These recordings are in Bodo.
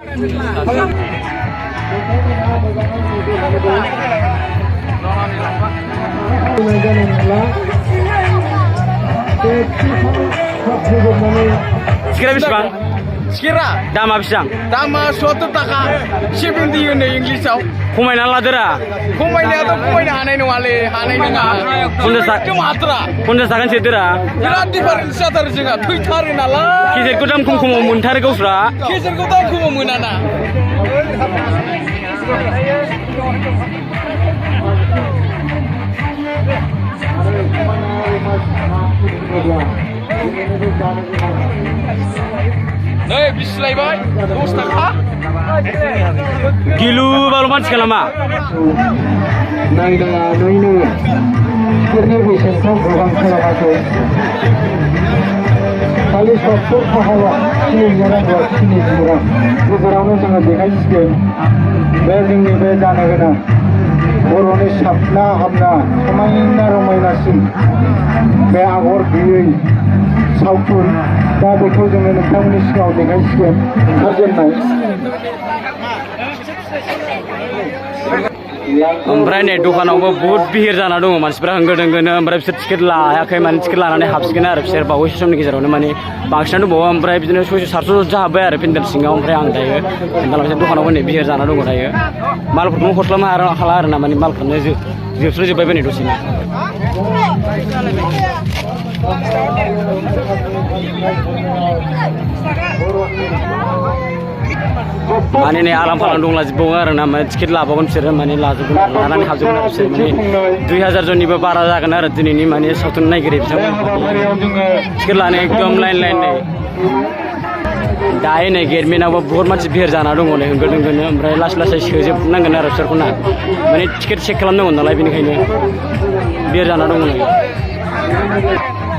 Sekira beseबां? Sekira? Dama beseबां? Dama 70 taका. 70 होनो इंलिसाव. खमायना लादोरा। खमायनायाथ' खमायनो हानाय नङालै, हानाय नङा। एकदम हाथारा। 50 थाखानि सेरदोरा। बिराद दिफारेन्स जाथारो जोंहा, थैथारो नालाय। केजेरखौ दाम खमाव मोनथारो गावस्रा। केजेरखौ दाम खमाव मोनाना। नै बिसिलायबाय 10 थाखा गिलु बालु मानसि खालामा नायनानैनो टिकेटनि बेसेनखौ गोबां खालामाखै खालि 70 थाखाल' स्निजि रां गेजेरावनो जोङो देखायसिगोन बे जोंनि बे जानो गोनां बर'नि साबना हामना समायना रमायनासिन बे आगर गैयै सावथुन दा बेखौ जोङो नोंथांमोननि सिगाङाव देखायसिगोन ओंखारजेननाय ओमफ्राय नै दखानावबो बहुत बिहिर जाना दङ मानसिफ्रा होंगो दोंगोनो ओमफ्राय बिसोर टिकेट लायाखै माने टिकेट लानानै हाबसिगोन आरो बिसोर बावैसो समनि गेजेरावनो माने बांसिनानो दंबावो ओमफ्राय बिदिनो 600-700 जाहाबबाय आरो पेन्डेल सिङाव ओमफ्राय आं दायो पेन्डेल दखानावबो नै बिहिर जाना दङ दायो मालफोरखौनो हरस्लाबनो हाला आरो ना माने मालफ्रानो जोबस्राजोब्बाय नै दसेनो माने नै आलाम फालाम दंलाजोबबावो आरो ना माने टिकेट लाबावगोन बिसोरो माने लाजोबगोन लानानै हाबजोबगोन आरो बिसोर माने 2000 जननिबो बारा जागोन आरो दिनैनि माने सावथुन नायगिरि बिथांमोन टिकेट लानो एकदम लाइन नै दायो नै गेटमेनावबो बहुत मानसि बिहिर जाना दङ नै होंगो दोंगोनो ओमफ्राय लासै सोजोबनांगोन आरो बिसोरखौ ना माने टिकेट चेक खालामनांगौ नालाय बेनिखायनो बिहिर जाना दङ नै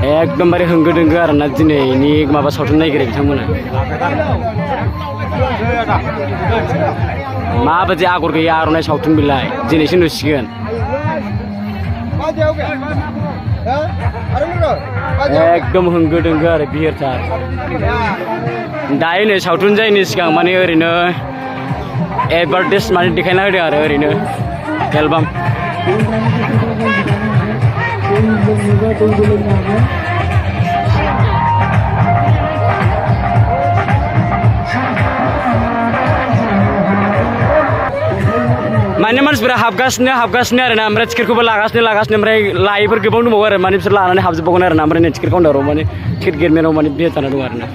एकदमबारे होंगो दोंगो आरो ना दिनैनि माबा सावथुन नायगिरि बिथांमोना माबायदि आगर गैया आर'नाइ सावथुन बिलाइ दिनैसो नुसिगोन एकदम होंगो दोंगो आरो बिहिरथार दायो नै सावथुन जायैनि सिगां माने ओरैनो एडभार्टाइज माने देखायना होदों आरो ओरैनो एलबाम माने मानसिफोरा हाबगासिनो आरो ना ओमफ्राय टिकेटखौबो लागासिनो ओमफ्राय लायैफोर गोबां दंबावो आरो माने बिसोर लानानै हाबजोबबावगोन आरो ना ओमफ्राय नै टिकेट काउन्टाराव माने टिकेट गेटमेनाव माने बिहिर जाना दं आरो ना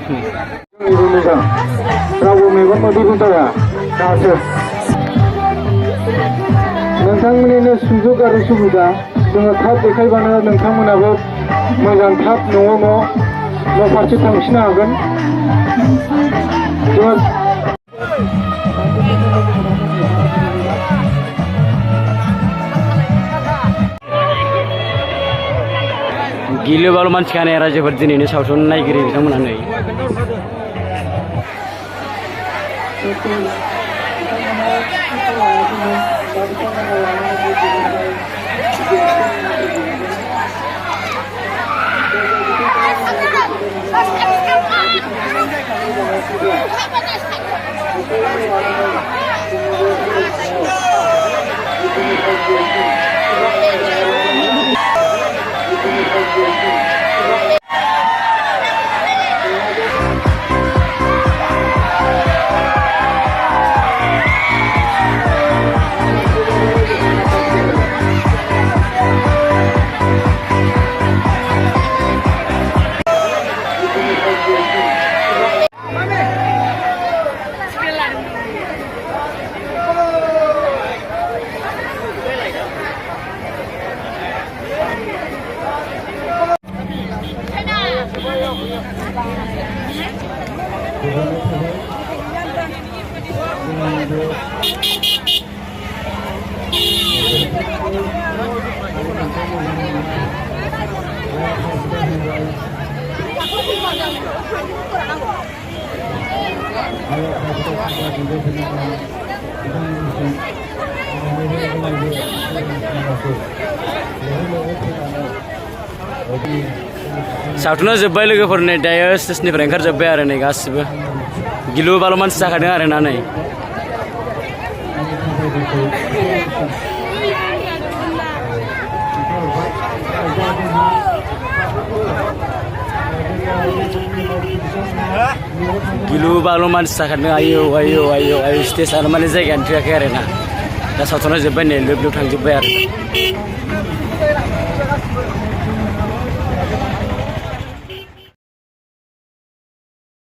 रावबो मेगन मोदैबो जाया दासो नोंथांमोननिनो सुजुग आरो सुबिदा जोङो थाब देखायबानो नोंथांमोनाबो मोजां थाब न' फारसे थांफिननो हागोन गिलु बालु मानसि खानाय रायजोफोर दिनैनि सावथुन नायगिरि बिथांमोना नै सावथुना जोब्बाय लोगोफोर नै दायो स्टेजनिफ्राय ओंखारजोब्बाय आरो नै गासिबो गिलु बालु मानसि जाखादों आरोना नै गिलु बालु मानसि जाखादों आयौ आयौ आयौ आयौ स्टेजआनो माने जायगायानो थोआखै आरोना दा सावथुना जोब्बाय नै लोब लोब थांजोब्बाय आरो